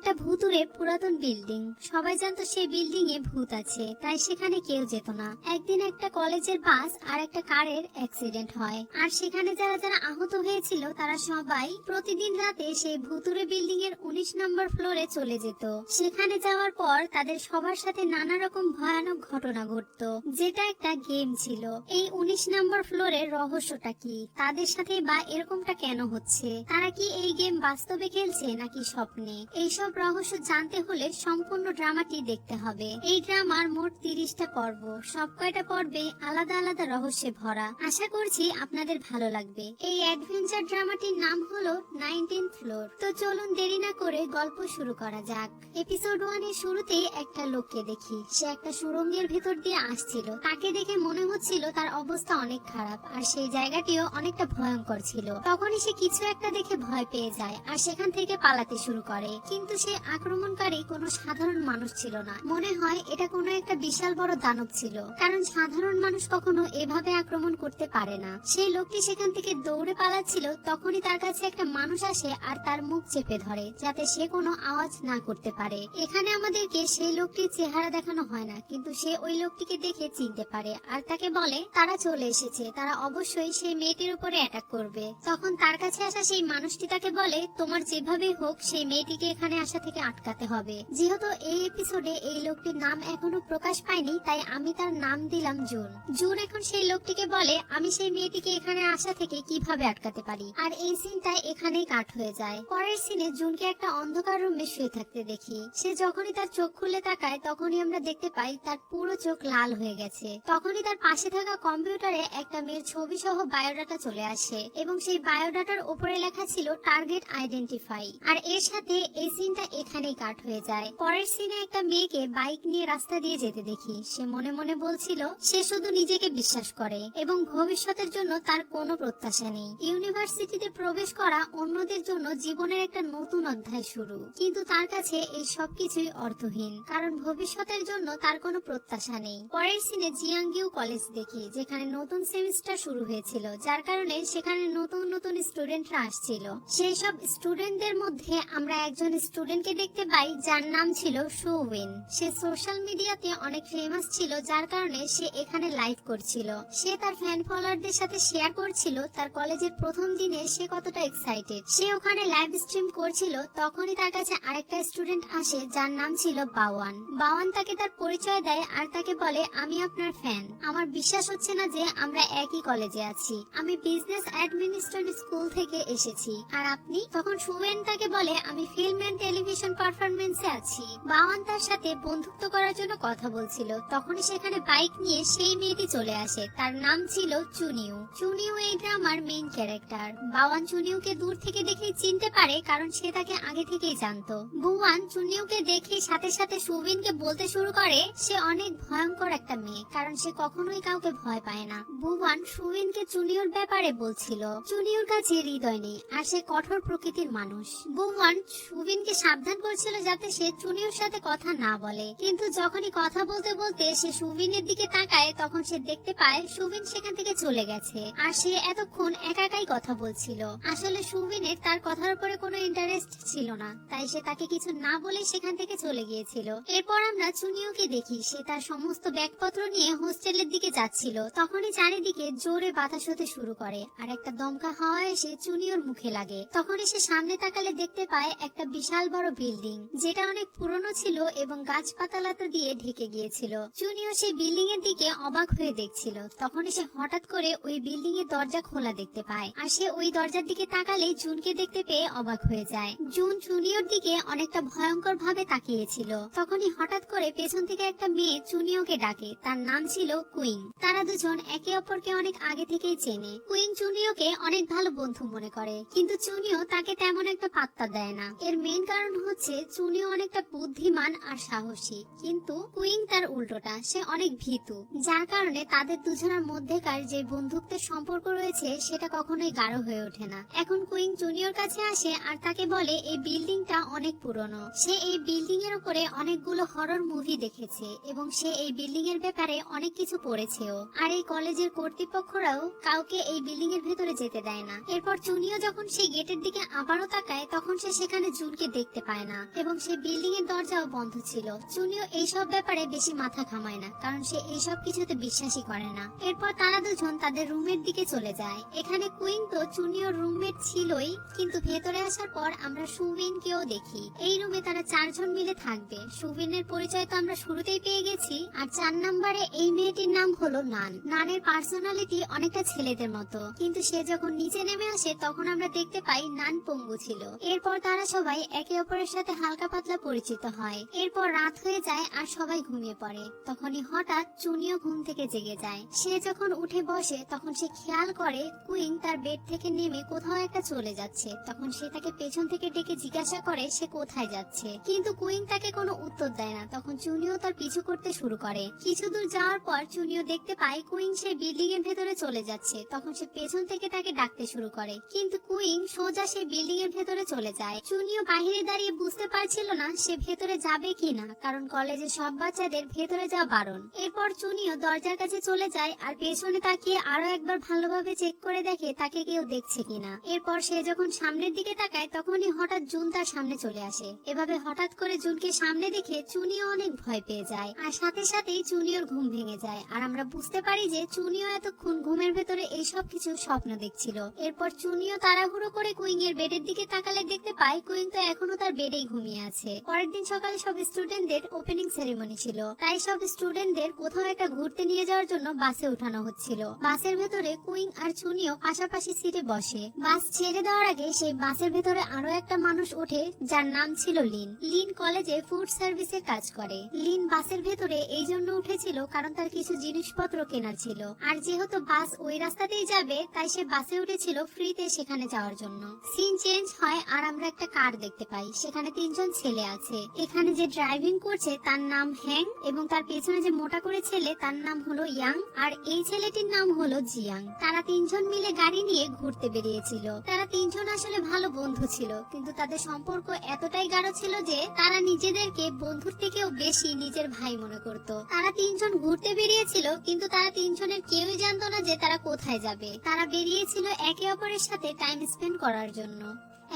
একটা ভুতুরে পুরাতন বিল্ডিং। সবাই জানতো সেই বিল্ডিং এ ভূত আছে, তাই সেখানে কেউ যেত না। একদিন একটা কলেজের বাস আর একটা কারের অ্যাক্সিডেন্ট হয়, আর সেখানে যারা যারা আহত হয়েছিল তারা সবাই প্রতিদিন রাতে সেই ভুতুরে বিল্ডিং এর 19 নম্বর ফ্লোরে চলে যেত। সেখানে যাওয়ার পর তাদের সবার সাথে নানা রকম ভয়ানক ঘটনা ঘটতো, যেটা একটা গেম ছিল। এই 19 নম্বর ফ্লোরের রহস্যটা কি, তাদের সাথে বা এরকমটা কেন হচ্ছে, তারা কি এই গেম বাস্তবে খেলছে নাকি স্বপ্নে, এইসব রহস্য জানতে হলে সম্পূর্ণ ড্রামাটি দেখতে হবে। এই ড্রামার মোট 30টা পর্ব, সব কয়টা পর্বে আলাদা আলাদা রহস্যে ভরা। আশা করছি আপনাদের ভালো লাগবে। এই অ্যাডভেঞ্চার ড্রামাটির নাম হলো 19th ফ্লোর। তো চলুন দেরি না করে গল্প শুরু করা যাক। এপিসোড 1 এর শুরুতেই একটা লোককে দেখি। সে একটা সুড়ঙ্গের ভেতর দিয়ে আসছিল। তাকে দেখে মনে হচ্ছিল তার অবস্থা অনেক খারাপ, আর সেই জায়গাটিও অনেকটা ভয়ঙ্কর ছিল। তখনই সে কিছু একটা দেখে ভয় পেয়ে যায় আর সেখান থেকে পালাতে শুরু করে। কিন্তু সে আক্রমণকারী কোনো সাধারণ মানুষ ছিল না, মনে হয় এটা কোনো একটা বিশাল বড় দানব ছিল, কারণ সাধারণ মানুষ কখনো এভাবে আক্রমণ করতে পারে না। সেই লোকটি সেখান থেকে দৌড়ে পালাচ্ছিল, তখনই তার কাছে একটা মানুষ আসে আর তার মুখ চেপে ধরে যাতে সে কোনো আওয়াজ না করতে পারে। এখানে আমাদেরকে সেই লোকটির চেহারা দেখানো হয় না, কিন্তু সে ওই লোকটিকে দেখে চিনতে পারে আর তাকে বলে তারা চলে এসেছে, তারা অবশ্যই সেই মেয়েটির উপরে অ্যাটাক করবে। তখন তার কাছে আসা সেই মানুষটি তাকে বলে তোমার যেভাবে হোক সেই মেয়েটিকে এখানে আসা থেকে আটকাতে হবে। যেহেতু এই এপিসোডে এই লোকটির নাম এখনো প্রকাশ পায়নি, তাই আমি তার নাম দিলাম জুন। জুন এখন সেই লোকটিকে বলে আমি সেই মেয়েটিকে এখানে আসা থেকে কিভাবে আটকাতে পারি। আর এই সিনটা এখানেই কাট হয়ে যায়। পরের সিনে জুনকে একটা অন্ধকার রুমে শুয়ে থাকতে দেখি। সে যখনই তার চোখ খুলে তাকায় তখনই আমরা দেখতে পাই তার পুরো চোখ লাল হয়ে গেছে। তখনই তার পাশে থাকা কম্পিউটারে একটা মেয়ের ছবি সহ বায়োডাটা চলে আসে এবং সেই বায়োডাটার উপরে লেখা ছিল টার্গেট আইডেন্টিফাই। আর এর সাথে এই সিনটা এখানেই কাট হয়ে যায়। পরের সিনে একটা মেয়েকে বাইক নিয়ে রাস্তা দিয়ে যেতে দেখি। সে মনে মনে বলছিল সে শুধু নিজেকে বিশ্বাস করে এবং ভবিষ্যতের জন্য তার কোনো প্রত্যাশা নেই। ইউনিভার্সিটিতে প্রবেশ করা অন্যদের জন্য জীবনের একটা নতুন অধ্যায় শুরু, কিন্তু তার কাছে এই সবকিছুই অর্থহীন, কারণ ভবিষ্যতের জন্য তার কোনো প্রত্যাশা নেই। পরের সিনে জিয়াংগিউ কলেজ দেখি, যেখানে নতুন সেমিস্টার শুরু হয়েছিল, যার কারণে সেখানে নতুন নতুন স্টুডেন্টরা আসছিল। সেই সব স্টুডেন্টদের মধ্যে আমরা একজন স্টুডেন্টকে দেখতে পাই যার নাম ছিল সুউইন। সে সোশ্যাল মিডিয়াতে অনেক ফেমাস ছিল, যার কারণে সে এখানে লাইভ করছিল। সে তার ফ্যান ফলোয়ারদের সাথে শেয়ার করছিল তার কলেজের প্রথম দিনে সে কতটা এক্সাইটেড। সে ওখানে লাইভ স্ট্রিম করছিল, তখনই তার কাছে আরেকটা স্টুডেন্ট আসে যার নাম ছিল বাওয়ান। বাওয়ান তাকে তার পরিচয় দেয় আর তাকে বলে আমি আপনার ফ্যান, আমার বিশ্বাস হচ্ছে না যে আমরা একই কলেজে আছি, আমি বিজনেস অ্যাডমিনিস্ট্রেশন স্কুল থেকে এসেছি, আর আপনি? তখন সুয়েন তাকে বলে আমি ফিল্ম এন্ড টেলিভিশন পারফরমেন্সে আছি। বাওয়ান তার সাথে বন্ধুত্ব করার জন্য কথা বলছিল, তখনই সেখানে বাইক নিয়ে সেই মেয়েটি চলে আসে। তার নাম ছিল চুনিউ। চুনিউ এই ড্রামার মেইন ক্যারেক্টার। বাওয়ান চুনিউকে দূর থেকে দেখেই চিনতে পারে, কারণ সে তাকে আগে থেকেই জানতো। বুয়ান চুনিউকে দেখে সাথে সাথে সুবিনকে বলতে শুরু করে সে অনেক ভয়ঙ্কর একটা মেয়ে, কারণ সে কখনোই কাউকে ভয় পায় না। বুয়ান সুবিনকে চুনিউর ব্যাপারে বলছিল। চুনিউর কাছে হৃদয় নেই আর সে কঠোর প্রকৃতির মানুষ। বুয়ান সুবিনকে সাবধান করছিল যাতে সে চুনিউর সাথে কথা না বলে, কিন্তু যখনই কথা বলতে বলতে সে সুবিনের দিকে তাকায় তখন সে দেখতে পায় সুবিন সেখান থেকে চলে গেছে, আর সে এতক্ষণ একা একাই কথা বলছিল। আসলে সুবিনের তার কথার উপরে কোনো ইন্টারেস্ট ছিল না, তাই সে তাকে কিছু না বলে সেখান থেকে চলে গিয়েছিল। এরপর আমরা চুনিউকে দেখি, সে তার সমস্ত ব্যাগপত্র নিয়ে হোস্টেলের দিকে যাচ্ছিল। তখনই চারিদিকে জোরে বাতাস হতে শুরু করে আর একটা দমকা হাওয়া এসে চুনিউর মুখে লাগে। তখনই সে সামনে তাকালে দেখতে পায় একটা বিশাল বড় বিল্ডিং, যেটা অনেক পুরনো ছিল এবং গাছপাতালতা দিয়ে ঢেকে গিয়েছিল। চুনিউ সেই বিল্ডিং এর দিকে অবাক হয়ে দেখছিল। তখনই সে হঠাৎ করে ওই বিল্ডিং এর দরজা খোলা দেখতে পায়, আর সে ওই দরজার দিকে তাকালেই জুনকে দেখতে পেয়ে অবাক হয়ে যায়। জুন চুনিউর দিকে অনেকটা ভয়ঙ্কর ভাবে তাকিয়েছিল। তখনই হঠাৎ করে পেছন থেকে একটা মেয়ে চুনিউকে ডাকে। তার নাম ছিল কুইং। তারা দুজন একে অপরকে অনেক আগে থেকেই চেনে। কুইং চুনিউকে অনেক ভালো বন্ধু মনে করে, কিন্তু চুনিউ তাকে তেমন একটা পাত্তা দেয় না। এর মেইন কারণ হচ্ছে চুনিউ অনেকটা বুদ্ধিমান আর সাহসী, কিন্তু কুইং তার উল্টোটা, সে অনেক ভীতু, যার কারণে তাদের দুজনের মধ্যেকার যে বন্ধুত্বের সম্পর্ক রয়েছে সেটা কখনোই গাঢ় হয়ে ওঠে না। এখন কুইং জুনিয়র কাছে আসে আর তাকে বলে এই বিল্ডিংটা অনেক পুরনো। সে এই বিল্ডিং এর উপরে অনেকগুলো হরর মুভি দেখেছে এবং সে এই বিল্ডিং এর ব্যাপারে অনেক কিছু পড়েছেও, আর এই কলেজের কর্তৃপক্ষরাও কাউকে এই বিল্ডিং এর ভেতরে যেতে দেয় না। এরপর চুনিও যখন সেই গেটের দিকে আবারও তাকায় তখন সে সেখানে জুনকে দেখতে দেখতে পায় না এবং সে বিল্ডিং এর দরজাও বন্ধ ছিল। চুনিও এইসব ব্যাপারে বেশি মাথা ঘামায় না, কারণ সে এইসব কিছুতে বিশ্বাসই করে না। এরপর তারা দুজন তাদের রুমের দিকে চলে যায়। এখানে কুইন তো চুনিওর রুমমেট ছিলই, কিন্তু ভেতরে আসার পর আমরা সুবিনকেও দেখি। এই রুমে তারা 4 জন মিলে থাকবে। সুবিনের পরিচয় তো আমরা শুরুতেই পেয়ে গেছি। আর 4 নম্বরে এই মেয়েটির নাম হলো নান। নানের পার্সোনালিটি অনেকটা ছেলেদের মতো, কিন্তু সে যখন নিচে নেমে আসে তখন আমরা দেখতে পাই নান পঙ্গু ছিল। এরপর তারা সবাই একে অপরের সাথে হালকা পাতলা পরিচিত হয়। এরপর রাত হয়ে যায় আর সবাই ঘুমিয়ে পড়ে। তখনই হঠাৎ চুনিও ঘুম থেকে জেগে যায়। সে যখন উঠে বসে তখন সে খেয়াল করে কুইন তার বেড থেকে নেমে কোথাও একটা চলে যাচ্ছে। তখন সে তাকে পেছন থেকে ডেকে জিজ্ঞাসা করে সে কোথায় যাচ্ছে, কিন্তু কুইন তাকে কোনো উত্তর দেয় না। তখন চুনিও তার পিছু করতে শুরু করে। কিছু দূর যাওয়ার পর চুনিও দেখতে পায় কুইন সেই বিল্ডিং এর ভেতরে চলে যাচ্ছে। তখন সে পেছন থেকে তাকে ডাকতে শুরু করে, কিন্তু কুইন সোজা সেই বিল্ডিং এর ভেতরে চলে যায়। চুনিও বাইরে দাঁড়িয়ে বুঝতে পারছিল না সে ভেতরে যাবে কিনা, কারণ কলেজে সব বাচ্চাদের ভেতরে যাওয়া বারণ। এরপর চুনিও দরজার কাছে চলে যায় আর পেছনে তাকিয়ে আরো একবার ভালোভাবে চেক করে দেখে তাকে কেউ দেখছে কিনা। এরপর সে যখন সামনের দিকে তাকায় তখনই হঠাৎ জুন তার সামনে চলে আসে। এভাবে হঠাৎ করে জুনকে সামনে দেখে চুনিও অনেক ভয় পেয়ে যায় আর সাথে সাথেই চুনিওর ঘুম ভেঙে যায়। আর আমরা বুঝতে পারি যে চুনিও এতক্ষণ ঘুমের ভেতরে এইসব কিছু স্বপ্ন দেখছিল। এরপর চুনিও তাড়াহুড়ো করে কুইং এর বেডের দিকে তাকালে দেখতে পায় কুইং তো এখনো তার বেডেই ঘুমিয়ে আছে। পরের দিন সকালে সব স্টুডেন্টদের ওপেনিং সেরেমনি ছিল, তাই সব স্টুডেন্টদের কোথাও একটা ঘুরতে নিয়ে যাওয়ার জন্য বাসে উঠানো হচ্ছিল। বাসের ভেতরে কুইং আর চুনিও পাশাপাশি সিটে বসে। বাস ছেড়ে দেওয়ার আগে সেই বাসের ভেতরে আরো একটা মানুষ ওঠে যার নাম ছিল লিন। লিন কলেজে ফুড সার্ভিসের কাজ করে। লিন বাসের ভেতরে এই জন্য উঠেছিল কারণ তার কিছু জিনিসপত্র কেনার ছিল, আর যেহেতু বাস ওই রাস্তাতেই যাবে তাই সে বাসে উঠেছিল ফ্রিতে সেখানে যাওয়ার জন্য। সিন চেঞ্জ হয় আর আমরা একটা কার দেখতে পাই, সেখানে 3 জন ছেলে আছে। এখানে যে ড্রাইভিং করছে তার নাম হ্যাং এবং তার পেছনে যে মোটা করে ছেলে তার নাম হলো ইয়াং, আর এই ছেলেটির নাম হলো জিয়াং। তারা 3 জন মিলে গাড়ি নিয়ে ঘুরতে বেরিয়েছিল। তারা 3 জন আসলে ভালো বন্ধু ছিল, কিন্তু তাদের সম্পর্ক এতটাই গাঢ় ছিল যে তারা নিজেদেরকে বন্ধুর থেকেও বেশি নিজের ভাই মনে করত। তারা 3 জন ঘুরতে বেরিয়েছিল, কিন্তু তারা 3 জনের কেউই জানতো না যে তারা কোথায় যাবে। তারা বেরিয়েছিল একে অপরের সাথে টাইম স্পেন্ড করার জন্য।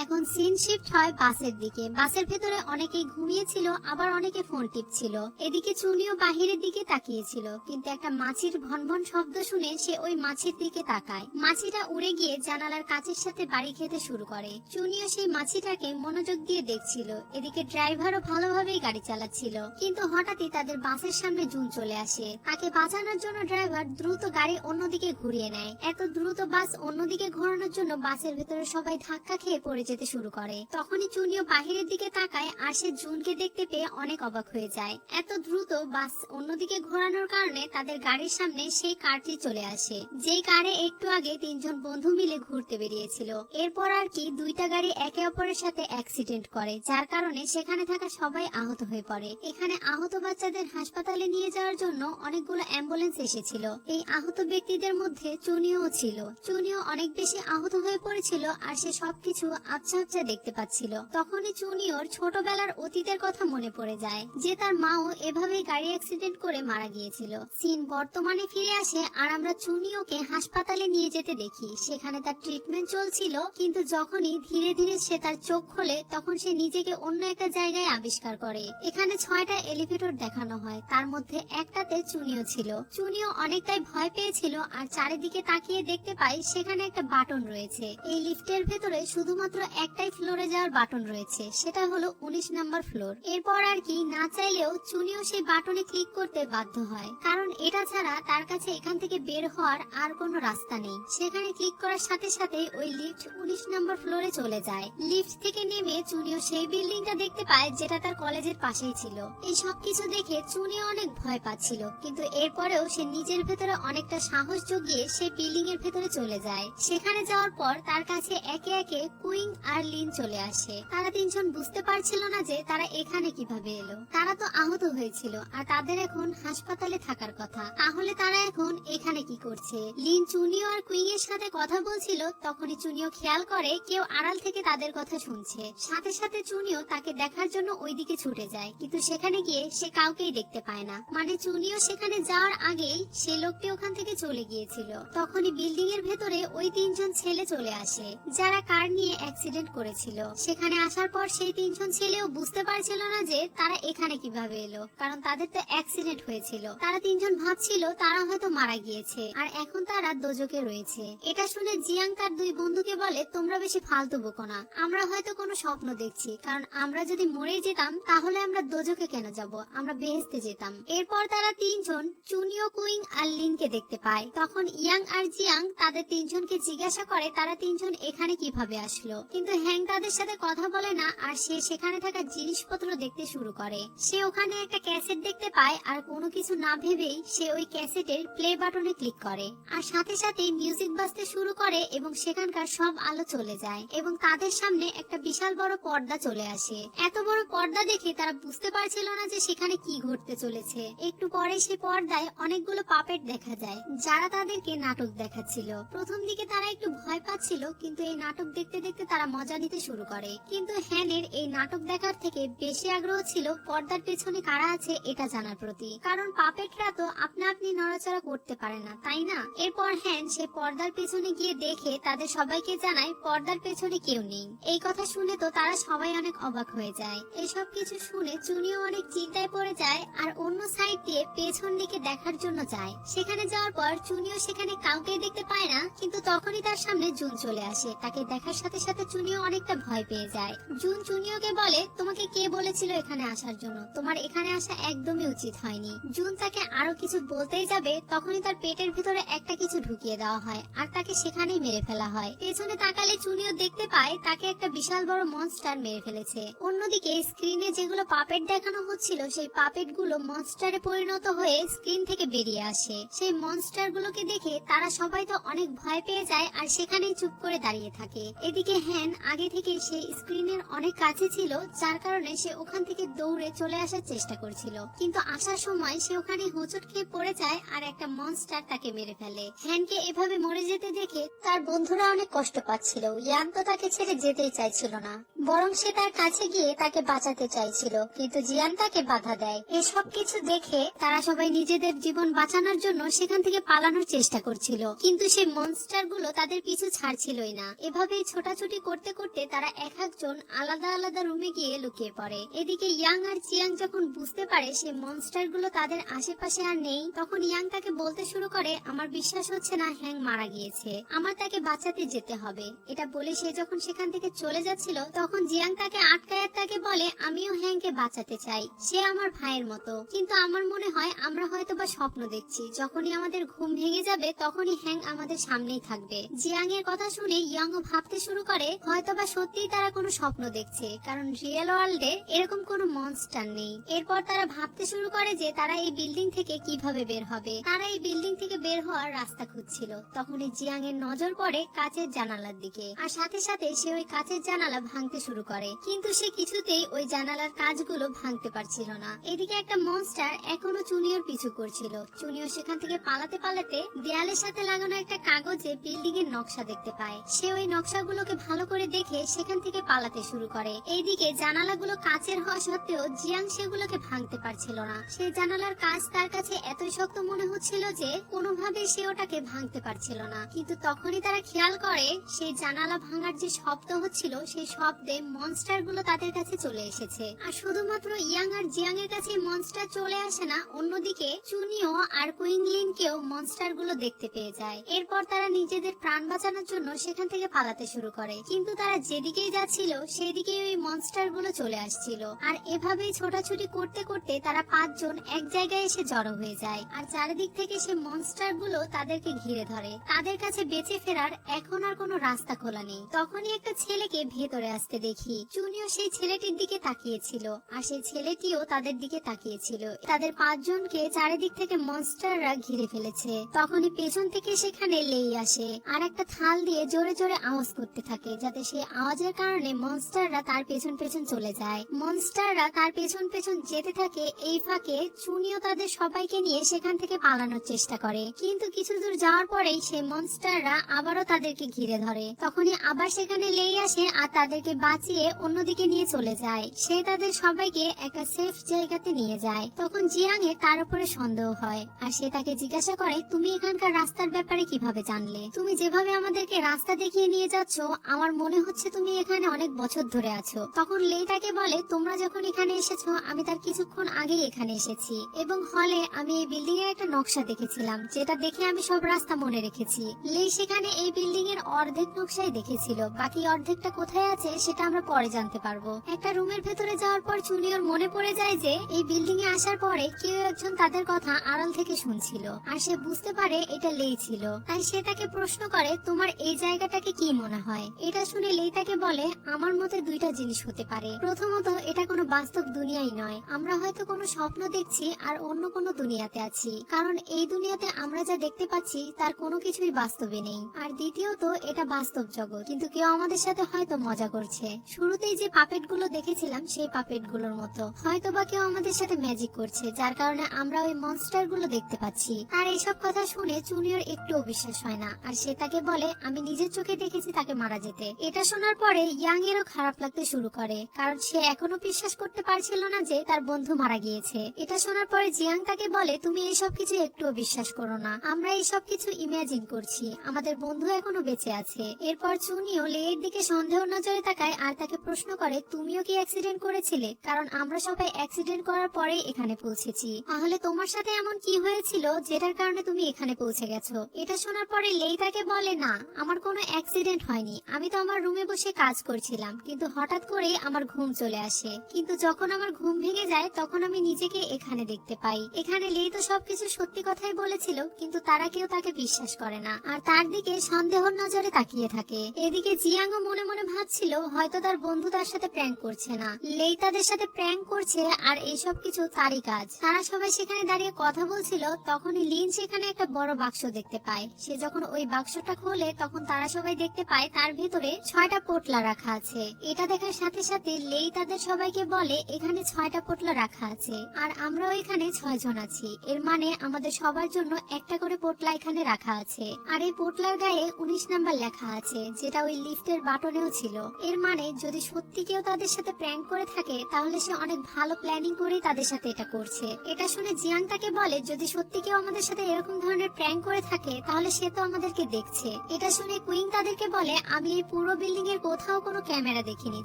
এখন সিন শিফট হয় বাসের দিকে। বাসের ভেতরে অনেকেই ঘুমিয়েছিল, আবার অনেকে ফোন টিপছিল। এদিকে চুনিও বাহিরের দিকে তাকিয়েছিল, কিন্তু একটা মাছির ভনভন শব্দ শুনে সে ওই মাছির দিকে তাকায়। মাছিটা উড়ে গিয়ে জানালার কাচের সাথে বাড়ি খেতে শুরু করে। চুনিও সেই মাছিটাকে মনোযোগ দিয়ে দেখছিল। এদিকে ড্রাইভারও ভালোভাবেই গাড়ি চালাচ্ছিল, কিন্তু হঠাৎই তাদের বাসের সামনে জুন চলে আসে। তাকে বাঁচানোর জন্য ড্রাইভার দ্রুত গাড়ি অন্যদিকে ঘুরিয়ে নেয়। এত দ্রুত বাস অন্যদিকে ঘোরানোর জন্য বাসের ভেতরে সবাই ধাক্কা খেয়ে পড়ে যেতে শুরু করে। তখনই চুনিও বাহিরের দিকে তাকায় আর সে জুনকে দেখতে পেয়ে অনেক অবাক হয়ে যায়। এত দ্রুত বাস অন্যদিকে ঘোরানোর কারণে তাদের গাড়ির সামনে সেই কারটি চলে আসে, যেই কারে একটু আগে 3 জন বন্ধু মিলে ঘুরতে বেরিয়েছিল। এরপর আর কি 2টা গাড়ি একে অপরের সাথে অ্যাক্সিডেন্ট করে, যার কারণে সেখানে থাকা সবাই আহত হয়ে পড়ে। এখানে আহত বাচ্চাদের হাসপাতালে নিয়ে যাওয়ার জন্য অনেকগুলো অ্যাম্বুলেন্স এসেছিল। এই আহত ব্যক্তিদের মধ্যে চুনিও ছিল। চুনিও অনেক বেশি আহত হয়ে পড়েছিল আর সে সবকিছু আবছা আবছা দেখতে পাচ্ছিল। তখনই চুনিওর ছোটবেলার অতীতের কথা মনে পড়ে যায়, যে তার মাও এভাবেই গাড়ি অ্যাক্সিডেন্ট করে মারা গিয়েছিল। সিন বর্তমানে ফিরে আসে আর আমরা চুনিওকে হাসপাতালে নিয়ে যেতে দেখি। সেখানে তার ট্রিটমেন্ট চলছিল, কিন্তু যখনই ধীরে ধীরে সে তার চোখ খোলে তখন সে নিজেকে অন্য একটা জায়গায় আবিষ্কার করে। এখানে 6টা এলিভেটর দেখানো হয়, তার মধ্যে একটাতে চুনিও ছিল। চুনিও অনেকটাই ভয় পেয়েছিল আর চারিদিকে তাকিয়ে দেখতে পাই সেখানে একটা বাটন রয়েছে। এই লিফটের ভেতরে শুধুমাত্র একটাই ফ্লোরে যাওয়ার বাটন রয়েছে, সেটা হলো 19 নাম্বার ফ্লোর। এরপর আর কি না চাইলেও চুনিও সেই বাটনে ক্লিক করতে বাধ্য হয়, কারণ এটা ছাড়া তার কাছে এখান থেকে বের হওয়ার আর কোনো রাস্তা নেই। সেখানে ক্লিক করার সাথে সাথে ওই লিফট 19 নাম্বার ফ্লোরে চলে যায়। লিফট থেকে নেমে চুনিও সেই বিল্ডিংটা দেখতে পায় যেটা তার কলেজের পাশেই ছিল। এই সব কিছু দেখে চুনিও অনেক ভয় পাচ্ছিল, কিন্তু এরপরেও সে নিজের ভেতরে অনেকটা সাহস জুগিয়ে সেই বিল্ডিং এর ভেতরে চলে যায়। সেখানে যাওয়ার পর তার কাছে একে একে কুইং আর লিন চলে আসে। তারা 3 জন বুঝতে পারছিল না যে তারা এখানে কিভাবে এলো। তারা তো আহত হয়েছিল আর তাদের এখন হাসপাতালে থাকার কথা, তাহলে তারা এখন এখানে কি করছে? লিন চুনিও আর কুইং এর সাথে কথা বলছিল, তখনই চুনিও খেয়াল করে কেউ আড়াল থেকে তাদের কথা শুনছে। সাথে সাথে চুনিও তাকে দেখার জন্য ওইদিকে ছুটে যায়, কিন্তু সেখানে গিয়ে সে কাউকেই দেখতে পায় না। মানে চুনিও সেখানে যাওয়ার আগেই সে লোকটি ওখান থেকে চলে গিয়েছিল। তখনই বিল্ডিং এর ভেতরে ওই 3 জন ছেলে চলে আসে, যারা কার নিয়ে অ্যাক্সিডেন্ট করেছিল। সেখানে আসার পর সেই তিনজন ছেলেও বুঝতে পারছিল না যে তারা এখানে কিভাবে এলো, কারণ তাদের তো অ্যাক্সিডেন্ট হয়েছিল। তারা তিনজন ভাবছিল তারা হয়তো মারা গিয়েছে আর এখন তারা দোজকে রয়েছে। এটা শুনে জিয়াং তার দুই বন্ধুকে বলে, তোমরা বেশি ফালতু বকো না, আমরা হয়তো কোনো স্বপ্ন দেখছি, কারণ আমরা যদি মরে যেতাম তাহলে আমরা দোজকে কেন যাব, আমরা বেহেশতে যেতাম। এরপর তারা তিনজন চুনিও, কুইং আর লিনকে দেখতে পায়। তখন ইয়াং আর জিয়াং তাদের তিনজনকে জিজ্ঞাসা করে তারা তিনজন এখানে কিভাবে আসলো, কিন্তু হ্যাং তাদের সাথে কথা বলে না আর সে সেখানে থাকা জিনিসপত্র দেখতে শুরু করে। সে ওখানে একটা ক্যাসেট দেখতে পায় আর কোনো কিছু না ভেবেই সে ওই ক্যাসেটের প্লে বাটনে ক্লিক করে আর সাথে সাথে মিউজিক বাজতে শুরু করে এবং সেখানকার সব আলো চলে যায় এবং তাদের সামনে একটা বিশাল বড় পর্দা চলে আসে। এত বড় পর্দা দেখে তারা বুঝতে পারছিল না যে সেখানে কি ঘটতে চলেছে। একটু পরে সে পর্দায় অনেকগুলো পাপেট দেখা যায় যারা তাদেরকে নাটক দেখাচ্ছিল। প্রথম দিকে তারা একটু ভয় পাচ্ছিল, কিন্তু এই নাটক দেখতে দেখতে তারা মজা নিতে শুরু করে। কিন্তু হ্যানের এই নাটক দেখার থেকে বেশি আগ্রহ ছিল পর্দার পেছনে কারা আছে এটা জানার প্রতি, কারণ পাপেটরা তো আপনা আপনি নড়াচড়া করতে পারে না, তাই না? এরপর হ্যান সে পর্দার পেছনে গিয়ে দেখে তাদের সবাইকে জানায় পর্দার পেছনে কেউ নেই। এই কথা শুনে তো তারা সবাই অনেক অবাক হয়ে যায়। এসব কিছু শুনে চুনিও অনেক চিন্তায় পড়ে যায় আর অন্য সাইড দিয়ে পেছন দিকে দেখার জন্য যায়। সেখানে যাওয়ার পর চুনিও সেখানে কাউকে দেখতে পায় না, কিন্তু তখনই তার সামনে জুন চলে আসে। তাকে দেখার সাথে সাথে চুনিও অনেকটা ভয় পেয়ে যায়। জুন চুনিওকে বলে, তোমাকে কে বলেছিল এখানে আসার জন্য? তোমার এখানে আসা একদমই উচিত হয়নি। জুন তাকে আরো কিছু বলতেই যাবে, তখনই তার পেটের ভিতরে একটা কিছু ঢুকিয়ে দেওয়া হয় আর তাকে সেখানেই মেরে ফেলা হয়। পেছনে তাকালে চুনিও দেখতে পায় তাকে একটা বিশাল বড় মনস্টার মেরে ফেলেছে। অন্যদিকে স্ক্রিনে যেগুলো পাপেট দেখানো হচ্ছিল সেই পাপেট গুলো মনস্টারে পরিণত হয়ে স্ক্রিন থেকে বেরিয়ে আসে। সেই মনস্টার গুলোকে দেখে তারা সবাই তো অনেক ভয় পেয়ে যায় আর সেখানেই চুপ করে দাঁড়িয়ে থাকে। এদিকে হ্যান আগে থেকে সেই স্ক্রিনের অনেক কাছে ছিল, যার কারণে সে ওখান থেকে দৌড়ে চলে আসার চেষ্টা করছিল, কিন্তু আসার সময় সে ওখানে হোঁচট খেয়ে পড়ে যায় আর একটা মনস্টার তাকে মেরে ফেলে। হ্যানকে এভাবে মরে যেতে দেখে তার বন্ধুরা অনেক কষ্ট পাচ্ছিল। ইয়াং তো তাকে ছেড়ে যেতেই চাইছিল না, বরং সে তার কাছে গিয়ে তাকে বাঁচাতে চাইছিল, কিন্তু জিয়ান তাকে বাধা দেয়। এসব কিছু দেখে তারা সবাই নিজেদের জীবন বাঁচানোর জন্য সেখান থেকে পালানোর চেষ্টা করছিল, কিন্তু সেই মনস্টার গুলো তাদের পিছু ছাড়ছিলই না। এভাবেই ছোটাছুটি করতে করতে তারা এক একজন আলাদা আলাদা রুমে গিয়ে লুকিয়ে পড়ে। এদিকে ইয়াং আর জিয়াং যখন বুঝতে পারে সেই মনস্টার গুলো তাদের আশেপাশে আর নেই, তখন ইয়াং তাকে বলতে শুরু করে, আমার বিশ্বাস হচ্ছে না হ্যাং মারা গিয়েছে, আমার তাকে বাঁচাতে যেতে হবে। এটা বলে সে যখন সেখান থেকে চলে যাচ্ছিল তখন জিয়াং তাকে আটকায় তাকে বলে, আমিও হ্যাংকে বাঁচাতে চাই, সে আমার ভাইয়ের মতো, কিন্তু আমার মনে হয় আমরা হয়তো বা স্বপ্ন দেখছি, যখনই আমাদের ঘুম ভেঙে যাবে তখনই হ্যাং আমাদের সামনেই থাকবে। জিয়াং এর কথা শুনে ইয়াংও ভাবতে শুরু করে হয়তো বা সত্যিই তারা কোনো স্বপ্ন দেখছে, কারণ রিয়েল ওয়ার্ল্ডে এরকম কোনো মনস্টার নেই। এরপর তারা ভাবতে শুরু করে যে তারা এই বিল্ডিং থেকে কিভাবে বের হবে। তারা এই বিল্ডিং থেকে বের হওয়ার রাস্তা খুঁজছিল, তখনই জিয়াং এর নজর পড়ে কাচের জানালার দিকে আর সাথে সাথে সে ওই কাচের জানালা ভাঙতে শুরু করে, কিন্তু সে কিছুতেই ওই জানালার কাঁচগুলো ভাঙতে পারছিল না। এদিকে একটা মনস্টার এখনো চুনিওর পিছু করছিল। চুনিও সেখান থেকে পালাতে পালাতে দেয়ালের সাথে লাগানো একটা কাগজে বিল্ডিং এর নকশা দেখতে পায়। সে ওই নকশাগুলোকে ভালো করে দেখে সেখান থেকে পালাতে শুরু করে। এইদিকে জানালাগুলো কাচের হওয়া সত্ত্বেও জিয়াং সেগুলোকে ভাঙতে পারছিল না। সেই জানালার কাঁচ তার কাছে এতই শক্ত মনে হচ্ছিল যে কোনোভাবে সে ওটাকে ভাঙতে পারছিল না, কিন্তু তখনই তারা খেয়াল করে সেই জানালা ভাঙার যে শব্দ হচ্ছিল সেই শব্দে মনস্টার গুলো তাদের কাছে চলে এসেছে। আর শুধুমাত্র ইয়াং আর জিয়াং এর কাছে মনস্টার চলে আসে না, অন্যদিকে চুনিও আর কুইংলিন কেও মনস্টার গুলো দেখতে পেয়ে যায়। এরপর তারা নিজেদের প্রাণ বাঁচানোর জন্য সেখান থেকে পালাতে শুরু করে, কিন্তু তারা যেদিকেই যাচ্ছিল সেদিকেই ওই মনস্টার গুলো চলে আসছিল। আর এভাবেই ছোটাছুটি করতে করতে তারা পাঁচজন এক জায়গায় এসে জড়ো হয়ে যায় আর চারিদিক থেকে সে মনস্টার গুলো তাদেরকে ঘিরে ধরে। তাদের কাছে বেঁচে ফেরার এখন আর কোনো রাস্তা খোলা নেই। তখনই একটা ছেলেকে ভেতরে আসতে দেখি। চুনিও সেই ছেলেটির দিকে তাকিয়েছিল আর সেই ছেলেটিও তাদের দিকে তাকিয়েছিল। তাদের পাঁচজনকে চারিদিক থেকে মনস্টাররা ঘিরে ফেলেছে। তখনই পেছন থেকে সেখানে লেই আসে আর একটা থাল দিয়ে জোরে জোরে আওয়াজ করতে থাকে, যাতে সেই আওয়াজের কারণে মনস্টাররা তার পেছন পেছন চলে যায়। মনস্টাররা তার পেছন পেছন যেতে থাকে। এই ফাঁকে চুনিও তাদের সবাইকে নিয়ে সেখান থেকে পালানোর চেষ্টা করে, কিন্তু কিছু দূর যাওয়ার পরেই সেই মনস্টাররা আবারও তাদেরকে ঘিরে ধরে। তখনই আবার সেখানে লেই আসে আর তাদেরকে বাঁচিয়ে অন্যদিকে নিয়ে চলে যায়। সে তাদের সবাইকে একটা সেফ জায়গাতে নিয়ে যায়। তখন জিয়াং এর তার উপরে সন্দেহ হয় আর সে তাকে জিজ্ঞাসা করে, তুমি এখানকার রাস্তার ব্যাপারে কিভাবে জানলে? তুমি যেভাবে আমাদেরকে রাস্তা দেখিয়ে নিয়ে যাচ্ছ আমার আমার মনে হচ্ছে তুমি এখানে অনেক বছর ধরে আছো। তখন লেই তাকে বলে, তোমরা যখন এখানে এসেছো আমি তার কিছুক্ষণ আগেই এখানে এসেছি এবং হলে আমি এই বিল্ডিং এর একটা নকশা দেখেছিলাম, যেটা দেখে আমি সব রাস্তা মনে রেখেছি। লেই সেখানে এই বিল্ডিং এর অর্ধেক নকশাই দেখেছিল, বাকি অর্ধেকটা কোথায় আছে সেটা আমরা পরে জানতে পারবো। একটা রুমের ভেতরে যাওয়ার পর জুনিয়র মনে পড়ে যায় যে এই বিল্ডিং এ আসার পরে কেউ একজন তাদের কথা আড়াল থেকে শুনছিল, আর সে বুঝতে পারে এটা লেই ছিল। তাই সে তাকে প্রশ্ন করে, তোমার এই জায়গাটাকে কি মনে হয়? এটা শুনে লেই তাকে বলে, আমার মতে দুইটা জিনিস হতে পারে। প্রথমত, এটা কোনো বাস্তব দুনিয়াই নয়, আমরা হয়তো কোনো স্বপ্ন দেখছি আর অন্য কোনো দুনিয়াতে আছি, কারণ এই দুনিয়াতে আমরা যা দেখতে পাচ্ছি তার কোনো কিছুই বাস্তবে নেই। আর দ্বিতীয়ত, এটা বাস্তব জগৎ, কিন্তু কেউ আমাদের সাথে হয়তো মজা করছে। শুরুতেই যে পাপেট গুলো দেখেছিলাম সেই পাপেট গুলোর মতো, হয়তো বা কেউ আমাদের সাথে ম্যাজিক করছে, যার কারণে আমরা ওই মনস্টার গুলো দেখতে পাচ্ছি। আর এইসব কথা শুনে জুনিয়র একটুও বিশ্বাস হয় না, আর সে তাকে বলে, আমি নিজের চোখে দেখেছি তাকে মারা যেতে। এটা শোনার পরে ইয়াং এরও খারাপ লাগতে শুরু করে, কারণ সে এখনো বিশ্বাস করতে পারছিল না যে তার বন্ধু মারা গিয়েছে। এটা শোনার পরে জিয়াং তাকে বলে, তুমি এইসব কিছু একটুও বিশ্বাস করো না, আমরা এইসব কিছু ইমাজিন করছি, আমাদের বন্ধু এখনো বেঁচে আছে। এরপর চুনিও লেয়ের দিকে সন্দেহ নজরে তাকায় আর তাকে প্রশ্ন করে, তুমিও কি অ্যাক্সিডেন্ট করেছিলে? কারণ আমরা সবাই অ্যাক্সিডেন্ট করার পরেই এখানে পৌঁছেছি, তাহলে তোমার সাথে এমন কি হয়েছিল যেটার কারণে তুমি এখানে পৌঁছে গেছো? এটা শোনার পরে লেই তাকে বলে, না, আমার কোনো অ্যাক্সিডেন্ট হয়নি, আমি তো আমার রুমে বসে কাজ করছিলাম, কিন্তু হঠাৎ করে আমার ঘুম চলে আসে, কিন্তু যখন আমার ঘুম ভেঙে যায় তখন আমি নিজেকে এখানে দেখতে পাই। এখানে লেই তো সবকিছু সত্যি কথাই বলেছিল, কিন্তু তারা কেউ তাকে বিশ্বাস করে না আর তার দিকে সন্দেহর নজরে তাকিয়ে থাকে। এদিকে জিয়াংও মনে মনে ভাবছিল হয়তো তার বন্ধু তার সাথে প্র্যাঙ্ক করছে না, লেই তাদের সাথে প্র্যাঙ্ক করছে আর এইসব কিছু তারই কাজ। তারা সবাই সেখানে দাঁড়িয়ে কথা বলছিল, তখনই লিন সেখানে একটা বড় বাক্স দেখতে পায়। সে যখন ওই বাক্সটা খোলে তখন তারা সবাই দেখতে পায় তার ভেতরে 6টা পোটলা রাখা আছে। এটা দেখার সাথে সাথে লেই তাদের সবাইকে বলে, এখানে 6টা পোটলা রাখা আছে আর আমরাও এখানে 6 জন আছি, এর মানে আমাদের সবার জন্য একটা করে পোটলা এখানে রাখা আছে। আর এই পোটলার গায়ে 19 নাম্বার লেখা আছে, যেটা ওই লিফটের বাটনেও ছিল। এর মানে যদি সত্যি কেউ তাদের সাথে প্র্যাঙ্ক করে থাকে তাহলে সে অনেক ভালো প্ল্যানিং করেই তাদের সাথে এটা করছে। এটা শুনে জিয়াং তাকে বলে, যদি সত্যি কেউ আমাদের সাথে এরকম ধরনের প্র্যাঙ্ক করে থাকে তাহলে সে তো আমাদেরকে দেখছে। এটা শুনে কুইং তাদেরকে বলে, আমি এই পুরো বিল্ডিং এর কোথাও কোনো ক্যামেরা দেখিনি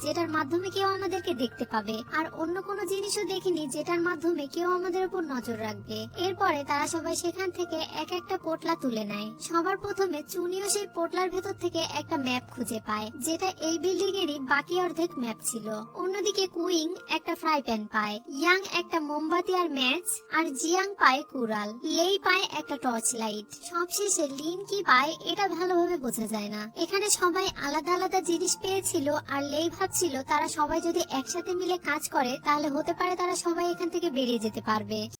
যেটার মাধ্যমে কেউ আমাদেরকে দেখতে পাবে, আর অন্য কোনো জিনিসও দেখিনি যেটার মাধ্যমে কেউ আমাদের উপর নজর রাখবে। এরপরে তারা সবাই সেখান থেকে এক একটা পোটলা তুলে নেয়। সবার প্রথমে চুনিও সেই পোটলার ভেতর থেকে একটা ম্যাপ খুঁজে পায়, যেটা এই বিল্ডিং এরই বাকি অর্ধেক ম্যাপ ছিল। অন্যদিকে কুইং একটা ফ্রাই প্যান পায়, ইয়াং একটা মোমবাতি আর ম্যাচ, আর জিয়াং পায় কুড়াল, লেই পায় একটা টর্চ লাইট। সবশেষে লিন কি পায় এটা ভালোভাবে বোঝা যায় না। এখানে সবাই আলাদা আলাদা জিনিস পেয়েছিল আর লেই ভাবছিল তারা সবাই যদি একসাথে মিলে কাজ করে তাহলে হতে পারে তারা সবাই এখান থেকে বেরিয়ে যেতে পারবে।